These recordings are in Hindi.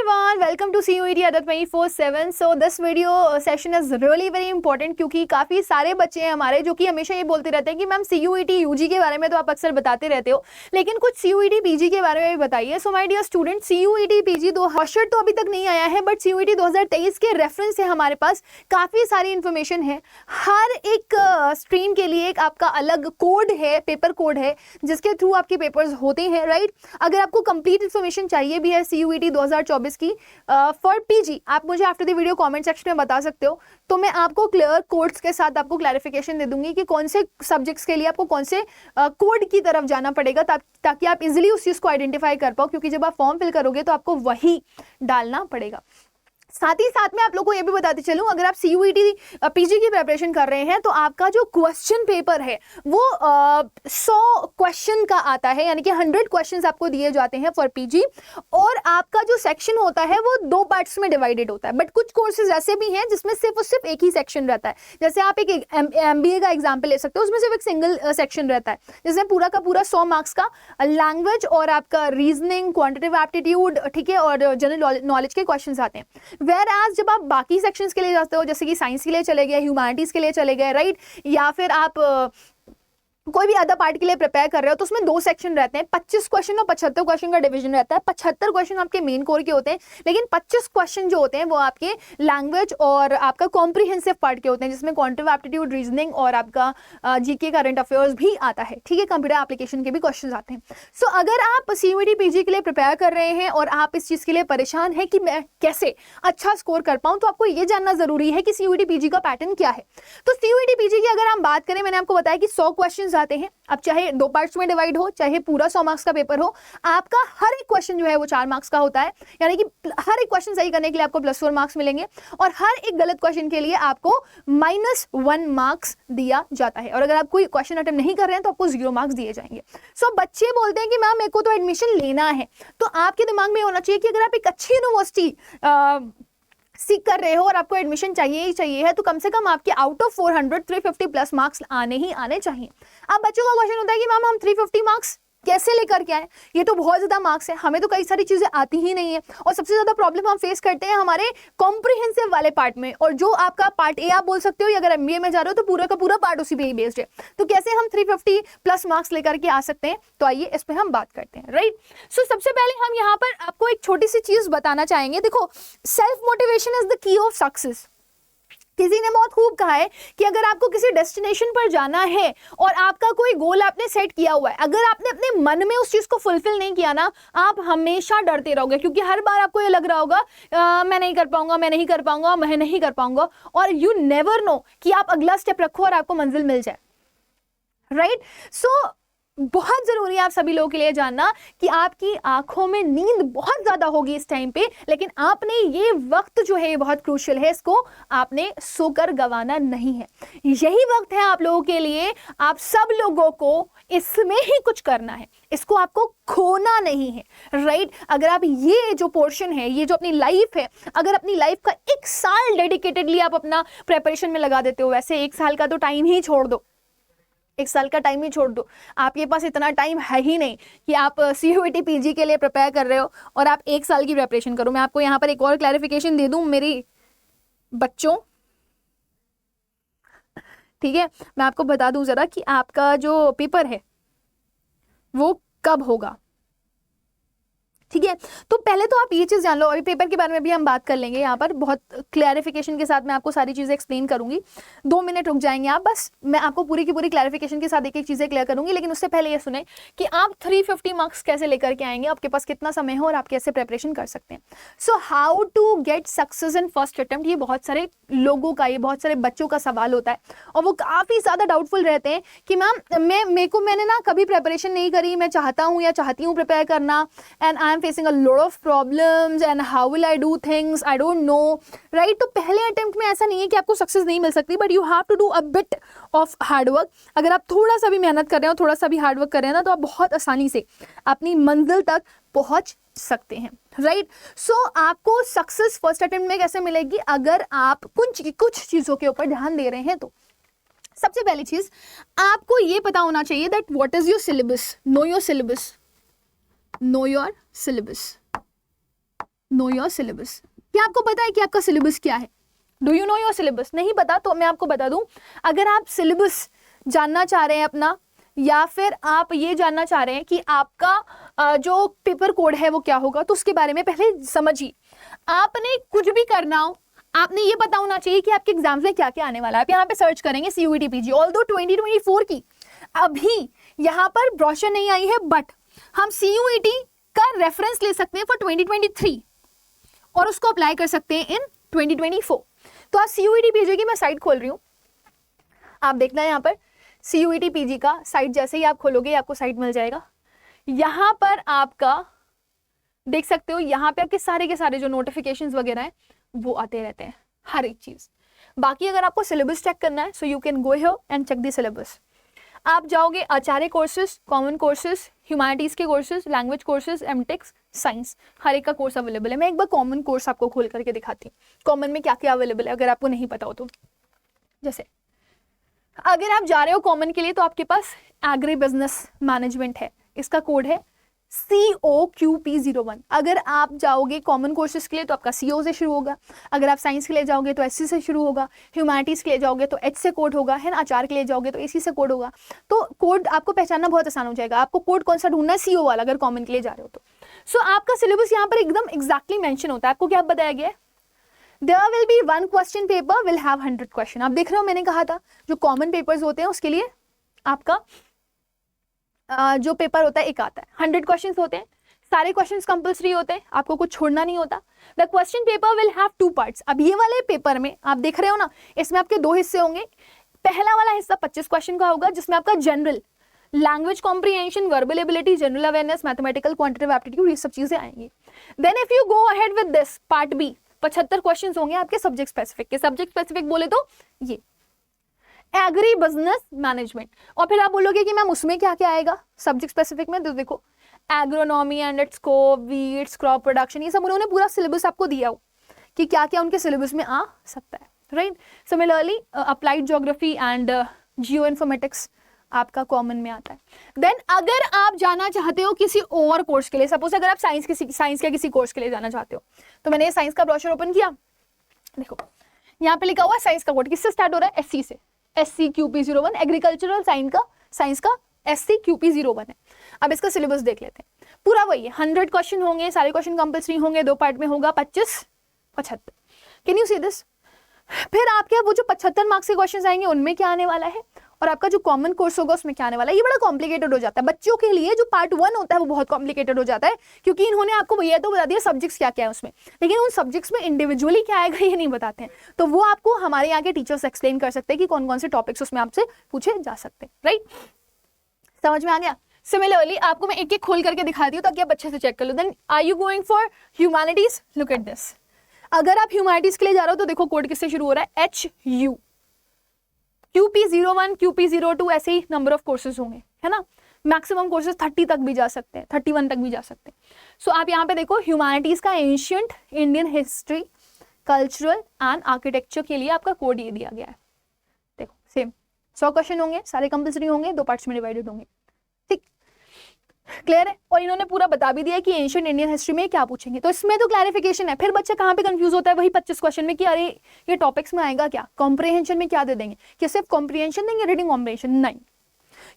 everyone, welcome to CUET Adat 24/7. So this video session is really very important क्योंकि काफ़ी सारे बच्चे हैं हमारे जो कि हमेशा ये बोलते रहते हैं कि मैम CUET UG के बारे में तो आप अक्सर बताते रहते हो, लेकिन कुछ CUET PG के बारे में भी बताइए. So my dear student, CUET PG दो हॉस्टर तो अभी तक नहीं आया है, बट CUET 2023 के रेफरेंस से हमारे पास काफ़ी सारी इन्फॉर्मेशन है. हर एक स्ट्रीम के लिए एक आपका अलग कोड है, पेपर कोड है, जिसके थ्रू आपके पेपर्स होते हैं, राइट. अगर आपको कंप्लीट इन्फॉर्मेशन चाहिए भी है CUET 2024 की फॉर PG, आप मुझे after the video comment section में बता सकते हो, तो मैं आपको क्लियर कोड्स के साथ आपको क्लैरिफिकेशन दे दूंगी कि कौन से सब्जेक्ट्स के लिए आपको कौन से कोड की तरफ जाना पड़ेगा ताकि आप इजीली उस चीज़ को आइडेंटिफाई कर पाओ, क्योंकि जब आप फॉर्म फिल करोगे तो आपको वही डालना पड़ेगा. साथ ही साथ में आप लोगों को ये भी बताते चलूं, अगर आप CUET PG की प्रिपरेशन कर रहे हैं तो आपका जो क्वेश्चन पेपर है वो 100 क्वेश्चन का आता है, यानी कि 100 क्वेश्चंस आपको दिए जाते हैं फॉर PG. और आपका जो सेक्शन होता है वो 2 पार्ट्स में डिवाइडेड होता है. बट कुछ कोर्सेज ऐसे भी हैं जिसमें सिर्फ एक ही सेक्शन रहता है. जैसे आप एक MBA का एग्जाम्पल ले सकते हो, उसमें सिर्फ एक सिंगल सेक्शन रहता है जिसमें पूरा का पूरा 100 मार्क्स का लैंग्वेज और आपका रीजनिंग, क्वांटिटेटिव एप्टीट्यूड, ठीक है, और जनरल नॉलेज के क्वेश्चंस आते हैं. वेयर एज जब आप बाकी सेक्शंस के लिए जाते हो, जैसे कि साइंस के लिए चले गए, ह्यूमैनिटीज के लिए चले गए, राइट, या फिर आप कोई भी अदर पार्ट के लिए प्रिपेयर कर रहे हो, तो उसमें 2 सेक्शन रहते हैं. 25 क्वेश्चन और 75 क्वेश्चन का डिवीजन रहता है. 75 क्वेश्चन आपके मेन कोर के होते हैं, लेकिन 25 क्वेश्चन जो होते हैं वो आपके लैंग्वेज और आपका कॉम्प्रिहेंसिव पार्ट के होते हैं, जिसमें क्वांटिटेटिव एप्टीट्यूड, रीजनिंग और आपका जीके, करंट अफेयर्स भी आता है, ठीक है, कंप्यूटर एप्लीकेशन के भी क्वेश्चन आते हैं. सो अगर आप CUET PG के लिए प्रिपेयर कर रहे हैं और आप इस चीज़ के लिए परेशान है कि मैं कैसे अच्छा स्कोर कर पाऊँ, तो आपको ये जानना जरूरी है कि CUET PG का पैटर्न क्या है. तो CUET PG की अगर हम बात करें, मैंने आपको बताया कि 100 क्वेश्चन आते हैं. अब चाहे 2 पार्ट्स में डिवाइड हो, चाहे पूरा 100 मार्क्स का पेपर हो, आपका हर एक क्वेश्चन जो है वो 4 मार्क्स का होता है, यानी कि हर एक क्वेश्चन सही करने के लिए आपको +4 मार्क्स मिलेंगे और हर एक गलत क्वेश्चन के लिए आपको -1 मार्क्स दिया जाता है. और अगर आप कोई क्वेश्चन अटेम्प्ट नहीं कर रहे हैं तो आपको 0 मार्क्स दिए जाएंगे. सो बच्चे बोलते हैं कि मैम मेरे को तो एडमिशन लेना है, तो आपके दिमाग में होना चाहिए कि अगर आप एक अच्छी यूनिवर्सिटी सीख कर रहे हो और आपको एडमिशन चाहिए ही चाहिए है, तो कम से कम आपके आउट ऑफ 400 350 प्लस मार्क्स आने ही आने चाहिए. अब बच्चों का क्वेश्चन होता है कि मैम हम 350 मार्क्स कैसे लेकर के आए, ये तो बहुत ज्यादा मार्क्स है, हमें तो कई सारी चीजें आती ही नहीं है, और सबसे ज्यादा प्रॉब्लम हम फेस करते हैं हमारे कॉम्प्रिहेंसिव वाले पार्ट में. और जो आपका पार्ट ए आप बोल सकते हो, या अगर MBA में जा रहे हो तो पूरा का पूरा पार्ट उसी पे ही बेस्ड है. तो कैसे हम 350 प्लस मार्क्स लेकर के आ सकते हैं, तो आइए इस पे हम बात करते हैं, राइट. सो सबसे पहले हम यहाँ पर आपको एक छोटी सी चीज बताना चाहेंगे. देखो, self motivation is the key of success. किसी ने बहुत खूब कहा है कि अगर आपको किसी डेस्टिनेशन पर जाना है और आपका कोई गोल आपने सेट किया हुआ है, अगर आपने अपने मन में उस चीज को फुलफिल नहीं किया ना, आप हमेशा डरते रहोगे, क्योंकि हर बार आपको ये लग रहा होगा मैं नहीं कर पाऊंगा, मैं नहीं कर पाऊंगा, मैं नहीं कर पाऊंगा, और यू नेवर नो कि आप अगला स्टेप रखो और आपको मंजिल मिल जाए, राइट. सो बहुत जरूरी है आप सभी लोगों के लिए जानना कि आपकी आंखों में नींद बहुत ज्यादा होगी इस टाइम पे, लेकिन आपने ये वक्त जो है बहुत क्रूशियल है, इसको आपने सोकर गंवाना नहीं है. यही वक्त है आप लोगों के लिए, आप सब लोगों को इसमें ही कुछ करना है, इसको आपको खोना नहीं है, राइट. अगर आप ये जो पोर्शन है, ये जो अपनी लाइफ है, अगर अपनी लाइफ का 1 साल डेडिकेटेडली आप अपना प्रिपरेशन में लगा देते हो, वैसे 1 साल का तो टाइम ही छोड़ दो, 1 साल का टाइम ही छोड़ दो, आपके पास इतना टाइम है ही नहीं कि आप CUET PG के लिए प्रिपेयर कर रहे हो और आप 1 साल की प्रिपरेशन करो. मैं आपको यहाँ पर एक और क्लैरिफिकेशन दे दूं मेरी बच्चों, ठीक है, मैं आपको बता दूं जरा कि आपका जो पेपर है वो कब होगा, ठीक है. तो पहले तो आप ये चीज़ जान लो, अभी पेपर के बारे में भी हम बात कर लेंगे, यहाँ पर बहुत क्लैरिफिकेशन के साथ मैं आपको सारी चीज़ें एक्सप्लेन करूंगी. 2 मिनट रुक जाएंगे आप बस, मैं आपको पूरी की पूरी क्लैरिफिकेशन के साथ एक चीज़ें क्लियर करूंगी. लेकिन उससे पहले ये सुने कि आप 350 मार्क्स कैसे लेकर के आएंगे, आपके पास कितना समय हो और आप कैसे प्रिपरेशन कर सकते हैं. So how to get success in first attempt, ये बहुत सारे लोगों का, ये बहुत सारे बच्चों का सवाल होता है, और वो काफ़ी ज़्यादा डाउटफुल रहते हैं कि मैम मैंने ना कभी प्रिपरेशन नहीं करी, मैं चाहता हूँ या चाहती हूँ प्रिपेयर करना, and I am facing a lot of problems and how will I do things, I don't know, right. तो पहले अटेम्प्ट में ऐसा नहीं है कि आपको सक्सेस नहीं मिल सकती, but you have to do a bit of hard work. अगर आप थोड़ा सा भी मेहनत कर रहे हो, थोड़ा सा भी हार्ड वर्क कर रहे हैं ना, तो आप बहुत आसानी से अपनी मंजिल तक पहुंच सकते हैं, राइट. सो आपको सक्सेस फर्स्ट अटेम्प्ट में कैसे मिलेगी, अगर आप कुछ चीज़ों के ऊपर ध्यान दे रहे हैं. तो सबसे पहली चीज़ आपको ये पता होना चाहिए that what is your syllabus. Know your syllabus, know your syllabus, know your syllabus. क्या आपको पता है कि आपका सिलेबस क्या है? Do you know your syllabus? नहीं पता तो मैं आपको बता दूं, अगर आप सिलेबस जानना चाह रहे हैं अपना, या फिर आप ये जानना चाह रहे हैं कि आपका जो पेपर कोड है वो क्या होगा, तो उसके बारे में पहले समझिए। आपने कुछ भी करना हो, आपने ये पता होना चाहिए कि आपके एग्जाम्स में क्या क्या आने वाला है। आप यहाँ पे सर्च करेंगे CUET PG, ऑल्दो 2024 की अभी यहाँ पर ब्रोशर नहीं आई है, बट हम CUET का रेफरेंस ले सकते हैं फॉर 2023 और उसको अप्लाई कर सकते हैं इन 2024। तो आप CUET PG की मैं साइट खोल रही हूँ, आप देखना है यहाँ पर CUET PG का साइट जैसे ही आप खोलोगे आपको साइट मिल जाएगा। यहाँ पर आपका देख सकते हो, यहाँ पे आपके सारे के सारे जो नोटिफिकेशंस वगैरह हैं वो आते रहते हैं, हर एक चीज। बाकी अगर आपको सिलेबस चेक करना है, so you can go here and check the syllabus. आप जाओगे Acharya courses, common courses, humanities के courses, language courses, MTechs, science, हर एक का कोर्स अवेलेबल है। मैं एक बार कॉमन कोर्स आपको खोल करके दिखाती हूँ, कॉमन में क्या क्या अवेलेबल है अगर आपको नहीं पता हो तो। जैसे अगर आप जा रहे हो कॉमन के लिए तो आपके पास एग्री बिजनेस मैनेजमेंट है, इसका कोड है COQP01। अगर आप जाओगे कॉमन कोर्सेज के लिए तो आपका CO से शुरू होगा, अगर आप साइंस के लिए जाओगे तो SC से शुरू होगा, ह्यूमैनिटीज के लिए जाओगे तो H से कोड होगा, है ना, आचार के लिए जाओगे तो AC से कोड होगा। तो कोड आपको पहचानना बहुत आसान हो जाएगा। आपको कोड कौन सा ढूंढना है? CO वाला, अगर कॉमन के लिए जा रहे हो तो। सो आपका सिलेबस यहाँ पर एकदम एग्जैक्टली मेंशन होता है। आपको क्या बताया गया है? There will be one question paper will have 100 question. आप देख रहे हो, मैंने कहा था जो कॉमन पेपर्स होते हैं उसके लिए आपका जो पेपर होता है एक आता है, 100 क्वेश्चंस होते हैं, सारे क्वेश्चंस कंपल्सरी होते हैं, आपको कुछ छोड़ना नहीं होता। The question paper will have 2 parts. अब ये वाले पेपर में आप देख रहे हो ना, इसमें आपके 2 हिस्से होंगे। पहला वाला हिस्सा 25 क्वेश्चन का होगा, जिसमें आपका general, language comprehension, verbal ability, general awareness, mathematical, quantitative aptitude, ये सब चीजें आएंगी। Then if you go ahead with this part B, 75 questions होंगे आपके सब्जेक्ट स्पेसिफिक के। सब्जेक्ट स्पेसिफिक बोले तो ये एग्री बिजनेस मैनेजमेंट। और फिर आप बोलोगे कि मैम उसमें क्या क्या आएगा सब्जेक्ट स्पेसिफिक में? तो देखो agronomy and it's scope, weeds, crop production, ये सब उन्होंने पूरा सिलेबस आपको दिया हो कि क्या क्या उनके सिलेबस में आ सकता है, right. Similarly applied geography and geo informatics आपका कॉमन में आता है। देन अगर आप जाना चाहते हो किसी और कोर्स के लिए, सपोज अगर आप साइंस के किसी कोर्स के लिए जाना चाहते हो, तो मैंने साइंस का ब्रोशर ओपन किया, देखो यहाँ पे लिखा हुआ है साइंस का कोड किससे स्टार्ट हो रहा है? SC से, SCQP01। एग्रीकल्चरल साइंस का SCQP01 है। अब इसका सिलेबस देख लेते हैं, पूरा वही है, 100 क्वेश्चन होंगे, सारे क्वेश्चन कंपल्सरी होंगे, 2 पार्ट में होगा, 25, 75। Can you see this? फिर आपके वो जो 75 मार्क्स के क्वेश्चन आएंगे उनमें क्या आने वाला है, और आपका जो कॉमन कोर्स होगा उसमें क्या आने वाला है। ये बड़ा कॉम्प्लिकेटेड हो जाता है बच्चों के लिए। जो पार्ट 1 होता है वो बहुत कॉम्प्लिकेटेड हो जाता है, क्योंकि इन्होंने आपको ये तो बता दिया सब्जेक्ट्स क्या क्या है उसमें, लेकिन उन सब्जेक्ट्स में इंडिविजुअली क्या आएगा ये नहीं बताते हैं। तो वो आपको हमारे यहाँ के टीचर्स एक्सप्लेन कर सकते हैं कि कौन कौन से टॉपिक्स उसमें आपसे पूछे जा सकते हैं, राइट। समझ में आ गया? सिमिलरली आपको मैं एक एक खोल करके दिखाती हूँ ताकि आप अच्छे से चेक कर लो। Then are you going for humanities? Look at this. अगर आप ह्यूमैनिटीज के लिए जा रहे हो तो देखो कोड किससे शुरू हो रहा है? HU। QP01, QP02, ऐसे ही नंबर ऑफ कोर्सेज होंगे, है ना। मैक्सिमम कोर्सेज 30 तक भी जा सकते हैं, 31 तक भी जा सकते हैं। सो आप यहाँ पे देखो ह्यूमैनिटीज का ancient Indian history, cultural and architecture के लिए आपका कोड ये दिया गया है। देखो सेम 100 क्वेश्चन होंगे, सारे कंपल्सरी होंगे, 2 पार्ट्स में डिवाइडेड होंगे, ठीक, क्लियर है। और इन्होंने पूरा बता भी दिया कि एंशिएंट इंडियन हिस्ट्री में क्या पूछेंगे, तो इसमें तो क्लैरिफिकेशन है। फिर बच्चा कहाँ पे कंफ्यूज होता है? वही 25 क्वेश्चन में कि अरे ये टॉपिक्स में आएगा क्या, कॉम्प्रिहेंशन में क्या दे देंगे, क्या सिर्फ कॉम्प्रिहेंशन देंगे, रीडिंग कॉम्प्रिहेंशन नहीं,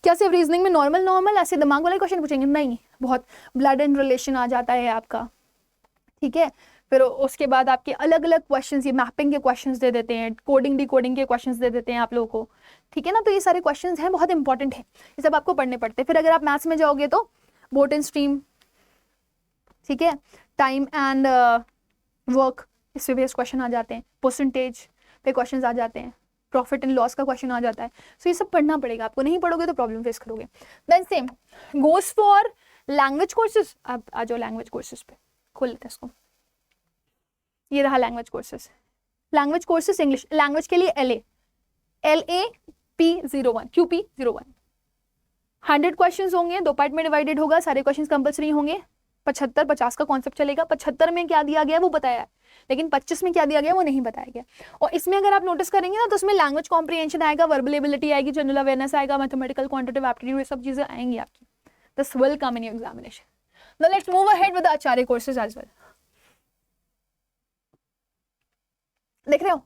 क्या सिर्फ रीजनिंग में नॉर्मल ऐसे दिमाग वाले क्वेश्चन पूछेंगे, नहीं, बहुत ब्लड एंड रिलेशन आ जाता है आपका, ठीक है। फिर उसके बाद आपके अलग अलग क्वेश्चन, ये मैपिंग के क्वेश्चन दे देते हैं, कोडिंग डिकोडिंग के क्वेश्चन दे देते हैं आप लोगों को, ठीक है ना। तो ये सारे क्वेश्चन हैं, बहुत इंपॉर्टेंट है, ये सब आपको पढ़ने पड़ते हैं। फिर अगर आप मैथ्स में जाओगे तो बोट एंड स्ट्रीम, ठीक है, टाइम एंड वर्क, इससे बेस्ड क्वेश्चन आ जाते हैं, परसेंटेज पे क्वेश्चन आ जाते हैं, प्रॉफिट एंड लॉस का क्वेश्चन आ जाता है। सो ये सब पढ़ना पड़ेगा आपको, नहीं पढ़ोगे तो प्रॉब्लम फेस करोगे। Then same goes for language courses. अब आ जाओ लैंग्वेज कोर्सेज पे, खोल लेते हैं इसको। ये रहा language courses. Language courses English language के लिए LAPP01, QP01, 100 क्वेश्चंस होंगे, 2 पार्ट में डिवाइडेड होगा, सारे क्वेश्चंस कंपल्सरी होंगे। 75, 50 का कॉन्सेप्ट चलेगा। 75 में क्या दिया गया वो बताया है, लेकिन 25 में क्या दिया गया वो नहीं बताया गया। और इसमें अगर आप नोटिस करेंगे ना तो इसमें लैंग्वेज कॉम्प्रिहेंशन आएगा, वर्बल एबिलिटी आएगी, जनरल अवेयरनेस आएगा, मैथमेटिकल, क्वांटिटेटिव एप्टीट्यूड, ये सब चीजें आएंगी आपकी। This will come in your examination. Now let's move ahead with Acharya courses as well. देख रहे हो,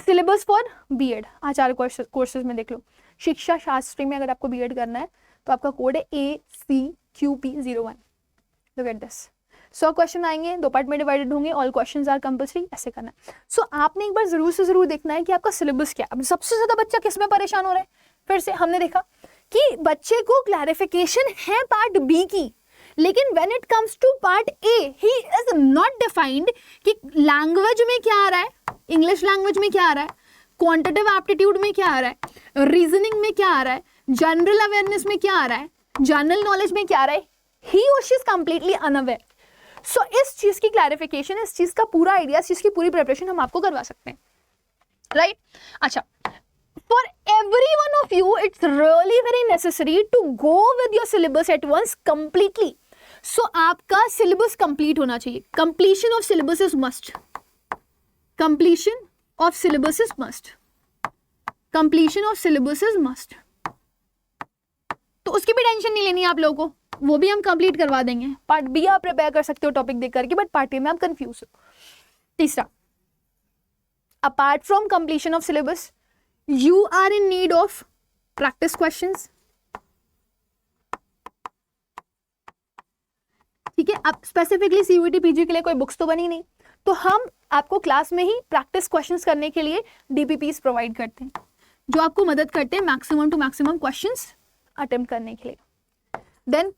syllabus for BEd Acharya courses में देख लो, शिक्षा शास्त्री में अगर आपको बीएड करना है तो आपका कोड है ACQP01। Look at this, 100 question आएंगे, 2 पार्ट में डिवाइडेड होंगे, ऑल क्वेश्चंस आर कंपल्सरी, ऐसे करना है। सो आपने एक बार जरूर से जरूर देखना है कि आपका सिलेबस क्या है। अब सबसे ज्यादा बच्चा किस में परेशान हो रहा है, फिर से हमने देखा कि बच्चे को क्लैरिफिकेशन है पार्ट बी की, लेकिन when it comes to part A he is not defined कि लैंग्वेज में क्या आ रहा है, इंग्लिश लैंग्वेज में क्या आ रहा है, क्वांटिटेटिव एप्टीट्यूड में क्या आ रहा है, रीजनिंग में क्या आ रहा है, जनरल अवेयरनेस में क्या आ रहा है, जनरल नॉलेज में क्या आ रहा है, ही और शी इज कंप्लीटली अनअवेयर। सो इस चीज की क्लैरिफिकेशन, इस चीज का पूरा आइडिया, इस चीज की पूरी प्रिपरेशन हम आपको करवा सकते हैं, राइट? अच्छा, for every one of you it's really very necessary to go with your syllabus at once completely. So आपका syllabus complete होना चाहिए, completion of syllabus is must, completion of syllabus is must, completion of syllabus is must। तो उसकी भी टेंशन नहीं लेनी है आप लोगों को, वो भी हम कंप्लीट करवा देंगे। पार्ट बी आप प्रिपेयर कर सकते हो टॉपिक देख करके, बट पार्ट ए में आप कंफ्यूज हो। तीसरा, apart from completion of syllabus you are in need of practice questions। ठीक है, अब स्पेसिफिकली सीयूईटी पीजी के लिए कोई बुक्स तो बनी नहीं, तो हम आपको क्लास में ही प्रैक्टिस क्वेश्चंस करने के लिए डीपीपीस प्रोवाइड करते हैं, जो आपको मदद करते हैं maximum to maximum questions attempt करने के लिए। देन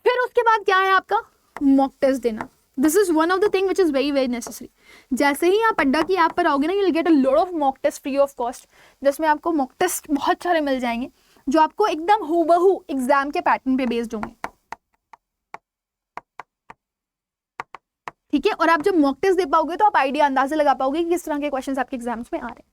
फिर उसके बाद क्या है आपका मॉक टेस्ट देना। This is one of the thing which is very very necessary. जैसे ही आप अड्डा की ऐप पर आओगे ना, you will get a lot of mock test free of cost, जिसमें आपको मॉक टेस्ट बहुत सारे मिल जाएंगे जो आपको एकदम हूबहू एग्जाम के पैटर्न पे बेस्ड होंगे। ठीक है, और आप जब मॉक टेस्ट दे पाओगे तो आप आइडिया अंदाजा लगा पाओगे कि किस तरह के क्वेश्चंस आपके एग्जाम्स में आ रहे हैं,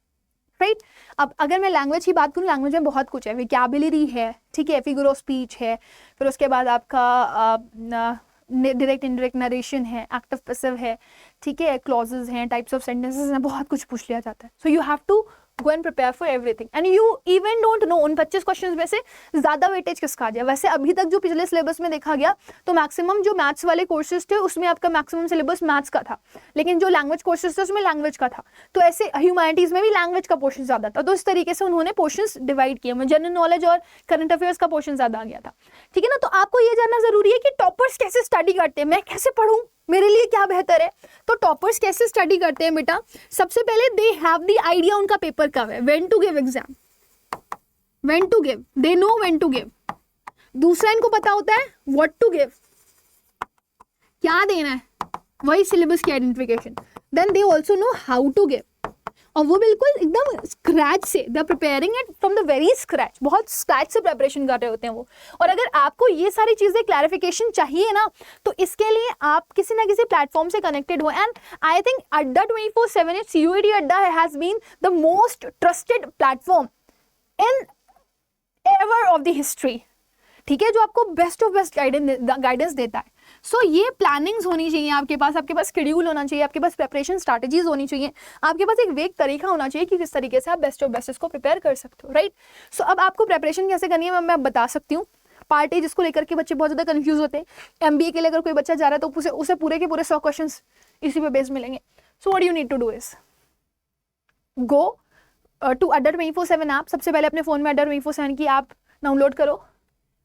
राइट? अब अगर मैं लैंग्वेज की बात करूँ, लैंग्वेज में बहुत कुछ है, वोकैबुलरी है, ठीक है, फिगर ऑफ स्पीच है, फिर उसके बाद आपका डायरेक्ट इनडायरेक्ट नरेशन है, एक्टिव पैसिव है, ठीक है, क्लॉजेस हैं, टाइप्स ऑफ सेंटेंसेस हैं, बहुत कुछ पूछ लिया जाता है। So you have to go and prepare for everything and you even don't know उन 25 क्वेश्चंस में से ज्यादा वेटेज किसका आ जाए। वैसे अभी तक जो पिछले सिलेबस में देखा गया तो मैक्सिमम जो मैथ्स वाले कोर्सेज थे उसमें आपका मैक्सिमम सिलेबस मैथ्स का था, लेकिन जो लैंग्वेज कोर्सेज थे उसमें लैंग्वेज का था। तो ऐसे ह्यूमैनिटीज में भी लैंग्वेज का पोर्शन ज्यादा था, तो इस तरीके से उन्होंने पोर्शंस डिवाइड किए। जनरल नॉलेज और करंट अफेयर्स का पोर्शन ज्यादा आ गया था, ठीक है ना। तो आपको ये जानना जरूरी है कि टॉपर्स कैसे स्टडी करते हैं, मैं कैसे पढ़ूं, मेरे लिए क्या बेहतर है। तो टॉपर्स कैसे स्टडी करते हैं बेटा, सबसे पहले दे हैव द आइडिया उनका पेपर कब है, when to give exam, when to give, they know when to give. दूसरा इनको पता होता है व्हाट टू गिव, क्या देना है, वही सिलेबस की identification. Then they also know how to give, और वो बिल्कुल एकदम स्क्रैच से, they are preparing it from the very scratch, बहुत स्क्रैच से प्रिपरेशन कर रहे होते हैं वो। और अगर आपको ये सारी चीजें क्लैरिफिकेशन चाहिए ना, तो इसके लिए आप किसी ना किसी प्लेटफॉर्म से कनेक्टेड हो। एंड आई थिंक अड्डा 24/7 CUET Adda has been the most trusted platform in ever of the history, ठीक है, जो आपको बेस्ट ऑफ बेस्ट गाइडेंस देता है। सो ये प्लानिंग्स होनी चाहिए आपके पास शेड्यूल होना चाहिए, आपके पास प्रिपरेशन स्ट्रैटेजीज होनी चाहिए, आपके पास एक वेग तरीका होना चाहिए कि किस तरीके से आप बेस्ट ऑफ बेस्ट इसको प्रिपेयर कर सकते हो, राइट? सो अब आपको प्रिपरेशन कैसे करनी है मैं बता सकती हूँ। पार्ट ए जिसको लेकर के बच्चे बहुत ज़्यादा कंफ्यूज होते हैं, MBA के लिए अगर कोई बच्चा जा रहा है तो उसे पूरे के पूरे 100 क्वेश्चन इसी पे बेस मिलेंगे। So what you need to do is go to Adda 24/7 app. सबसे पहले अपने फोन में अड्डा 24/7 की ऐप डाउनलोड करो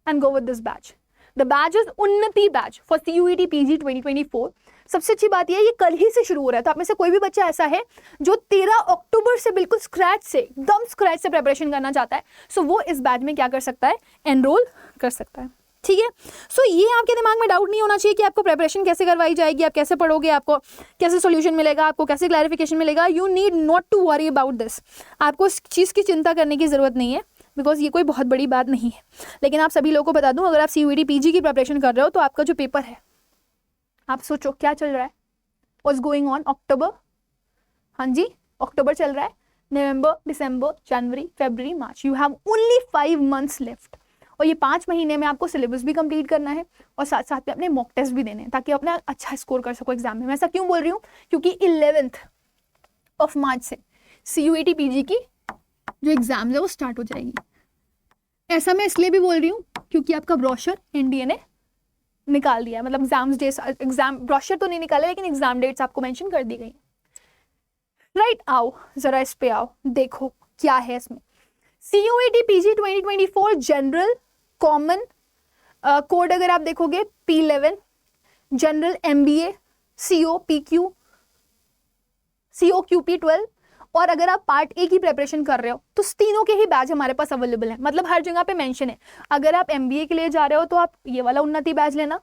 and go with this batch. The batch is उन्नति बैच फॉर CUET PG 2024। सबसे अच्छी बात यह है ये कल ही से शुरू हो रहा है, तो आप में से कोई भी बच्चा ऐसा है जो 13 अक्टूबर से बिल्कुल स्क्रैच से, एकदम स्क्रैच से प्रिपरेशन करना चाहता है, सो वो इस बैच में क्या कर सकता है, एनरोल कर सकता है, ठीक है। सो ये आपके दिमाग में डाउट नहीं होना चाहिए कि आपको प्रिपरेशन कैसे करवाई जाएगी, आप कैसे पढ़ोगे, आपको कैसे सोल्यूशन मिलेगा, आपको कैसे क्लैरिफिकेशन मिलेगा। You need not to worry about this, आपको इस चीज़ की चिंता करने की जरूरत नहीं है, बिकॉज ये कोई बहुत बड़ी बात नहीं है। लेकिन आप सभी लोगों को बता दूं, अगर आप CUET PG की प्रिपरेशन कर रहे हो तो आपका जो पेपर है, आप सोचो क्या चल रहा है, व्हाट्स गोइंग ऑन, अक्टूबर, हाँ जी अक्टूबर चल रहा है, नवंबर, दिसंबर, जनवरी, फरवरी, मार्च, यू हैव ओनली 5 months लेफ्ट। और ये 5 महीने में आपको सिलेबस भी कंप्लीट करना है और साथ साथ में अपने मॉक टेस्ट भी देने हैं, ताकि अपना अच्छा स्कोर कर सको एग्जाम में। मैं ऐसा क्यों बोल रही हूँ, क्योंकि 11 मार्च से CUET PG की जो एग्जाम है वो स्टार्ट हो जाएगी। ऐसा मैं इसलिए भी बोल रही हूँ क्योंकि आपका ब्रोशर NDA ने निकाल दिया है, मतलब एग्जाम ब्रोशर तो नहीं निकाला लेकिन एग्जाम डेट्स आपको मेंशन कर दी गई। राइट, आओ जरा इस पे आओ, देखो क्या है इसमें। CUET PG 2024 general common code अगर आप देखोगे P11, general MBA COPQ COQP12, और अगर आप पार्ट ए की प्रिपरेशन कर रहे हो तो तीनों के ही बैच हमारे पास अवेलेबल है, मतलब हर जगह पे मेंशन है। अगर आप MBA के लिए जा रहे हो तो आप ये वाला उन्नति बैच लेना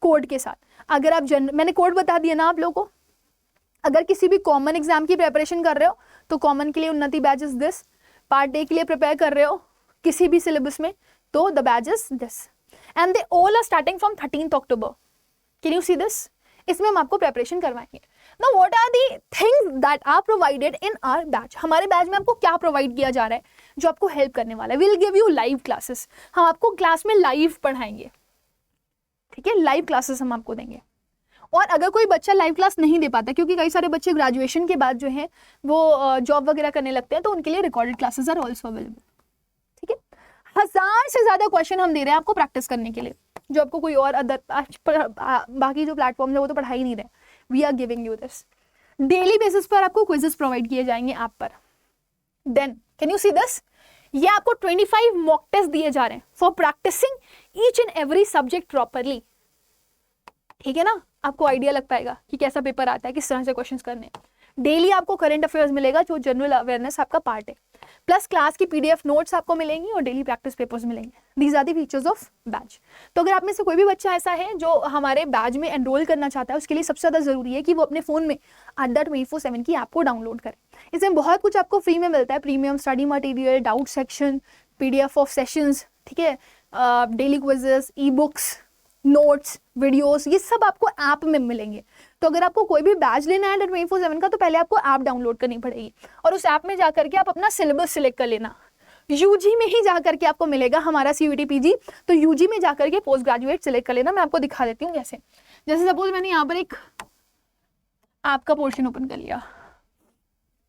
कोड के साथ। अगर आप मैंने कोड बता दिया ना आप लोगों को। अगर किसी भी कॉमन एग्जाम की प्रिपरेशन कर रहे हो तो कॉमन के लिए उन्नति batch is this, part A के लिए प्रिपेयर कर रहे हो किसी भी सिलेबस में तो the batch is this, and they all are starting from 13th October। Can you see this? इसमें हम आपको प्रिपरेशन करवाएंगे। Now what are the things that are provided in our batch? हमारे बैच में आपको क्या प्रोवाइड किया जा रहा है जो आपको हेल्प करने वाला है? We'll give you live classes, हम आपको क्लास में लाइव पढ़ाएंगे, ठीक है, लाइव क्लासेस हम आपको देंगे। और अगर कोई बच्चा लाइव क्लास नहीं दे पाता, क्योंकि कई सारे बच्चे ग्रेजुएशन के बाद जो है वो जॉब वगैरह करने लगते हैं, तो उनके लिए recorded classes are also available, ठीक है। 1000 से ज्यादा क्वेश्चन हम दे रहे हैं आपको प्रैक्टिस करने के लिए, जो आपको कोई और अदर बाकी जो प्लेटफॉर्म है वो तो पढ़ा ही नहीं रहे। We are giving you this. Daily basis पर आपको क्विजेस प्रोवाइड किए जाएंगे ऐप पर। Then can you see this? ये आपको 25 मॉक टेस्ट दिए जा रहे हैं for practicing each and every subject properly, ठीक है ना। आपको आइडिया लग पाएगा कि कैसा पेपर आता है, किस तरह से क्वेश्चंस करने हैं। डेली आपको करंट अफेयर्स मिलेगा जो जनरल अवेयरनेस आपका पार्ट है, प्लस क्लास की PDF नोट्स आपको मिलेंगी और डेली प्रैक्टिस पेपर्स मिलेंगे। These are the features of batch. तो अगर आप में से कोई भी बच्चा ऐसा है जो हमारे बैच में एनरोल करना चाहता है, उसके लिए सबसे ज़्यादा जरूरी है कि वो अपने फ़ोन में अड्डा 24/7 की ऐप को डाउनलोड करें। इसमें बहुत कुछ आपको फ्री में मिलता है, premium study material, doubt section, PDF of sessions, ठीक है, daily quizzes, e-books, notes, videos, ये सब आपको ऐप में मिलेंगे। तो अगर आपको कोई भी बैच लेना है 24/7 का, तो पहले आपको ऐप डाउनलोड करनी पड़ेगी और उस ऐप में जाकर के आप अपना सिलेबस सिलेक्ट कर लेना। यूजी में ही जाकर के आपको मिलेगा हमारा CUET PG, तो यूजी में जाकर के पोस्ट ग्रेजुएट सिलेक्ट कर लेना। मैं आपको दिखा देती हूँ कैसे। जैसे सपोज मैंने यहाँ पर एक ऐप का पोर्शन ओपन कर लिया,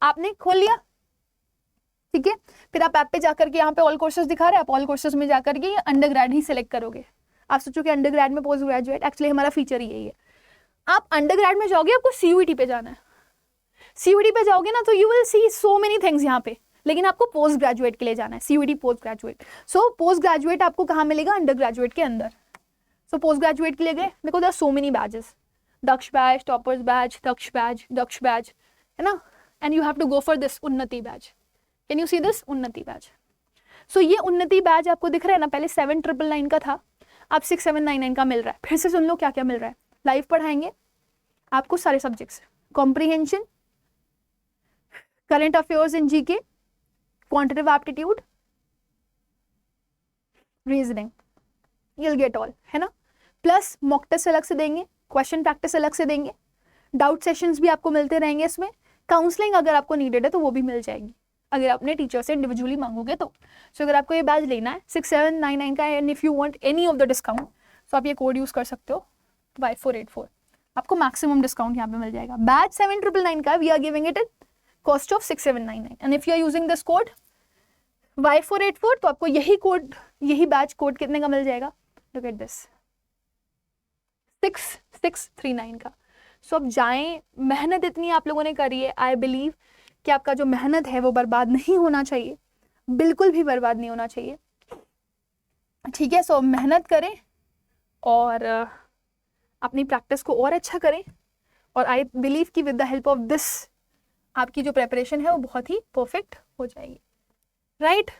आपने खोल लिया, ठीक है। फिर आप ऐप पे जाकर के यहाँ पे ऑल कोर्सेज दिखा रहे हैं, आप ऑल कोर्सेज में जाकर के अंडर ग्रेड ही सिलेक्ट करोगे। आप सोचो कि अंडर ग्रेड में पोस्ट ग्रेजुएट, एक्चुअली हमारा फीचर यही है। आप अंडर ग्रेड में जाओगे, आपको CUET पे जाना है। CUET पे जाओगे ना तो you will see so many things यहाँ पे, लेकिन आपको पोस्ट ग्रेजुएट के लिए जाना है, CUET post graduate. So post graduate आपको कहाँ मिलेगा? अंडर ग्रेजुएट के अंदर। सो पोस्ट ग्रेजुएट के लिए गए, देखो there are so many batches, Daksh batch, toppers batch, Daksh batch, है ना, and you have to go for this Unnati batch. Can you see this? Unnati batch. So ये उन्नति बैच आपको दिख रहा है ना, पहले 7999 का था, अब 6799 का मिल रहा है। फिर से सुन लो क्या क्या मिल रहा है। लाइव पढ़ाएंगे आपको सारे subjects, comprehension, current affairs in GK, quantitative aptitude, reasoning, you'll get all, है ना। प्लस मॉक टेस्ट अलग से देंगे, क्वेश्चन प्रैक्टिस अलग से देंगे, डाउट सेशंस भी आपको मिलते रहेंगे इसमें। काउंसलिंग अगर आपको नीडेड है तो वो भी मिल जाएगी, अगर आपने टीचर से इंडिविजुअली मांगोगे तो। सो अगर आपको ये बैच लेना है 6799 का, and if you want any of the discount तो आप ये कोड यूज कर सकते हो Y484, आपको मैक्सिमम डिस्काउंट यहाँ पे मिल जाएगा। बैच 7999 का we are giving it at cost of 6799, and if you are using this code Y484 तो आपको यही कोड, यही बैच कोड कितने का मिल जाएगा? लुक एट दिस, 6639 का। सो अब जाएं, मेहनत इतनी आप लोगों ने करी है, आई बिलीव कि आपका जो मेहनत है वो बर्बाद नहीं होना चाहिए, बिल्कुल भी बर्बाद नहीं होना चाहिए, ठीक है। सो मेहनत करें और अपनी प्रैक्टिस को और अच्छा करें, और आई बिलीव कि with the help of this आपकी जो प्रेपरेशन है वो बहुत ही परफेक्ट हो जाएगी, right.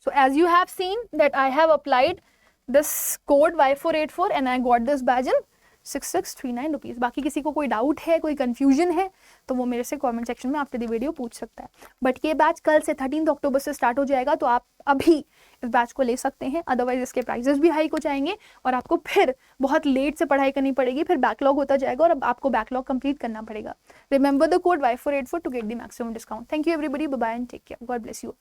So as you have seen that I have applied this code Y484 and I got this batch in 6639 rupees. बाकी किसी को कोई डाउट है, कोई कंफ्यूजन है तो वो मेरे से कमेंट सेक्शन में आफ्टर द वीडियो पूछ सकता है। बट ये बैच कल से 13 अक्टूबर से स्टार्ट हो जाएगा, तो आप अभी इस बैच को ले सकते हैं, अदरवाइज इसके प्राइजेस भी हाइक हो जाएंगे और आपको फिर बहुत लेट से पढ़ाई करनी पड़ेगी, फिर बैकलॉग होता जाएगा और अब आपको बैकलॉग कंप्लीट करना पड़ेगा। Remember the code Y484 to get the maximum discount. Thank you everybody, bye bye and take care, God bless you.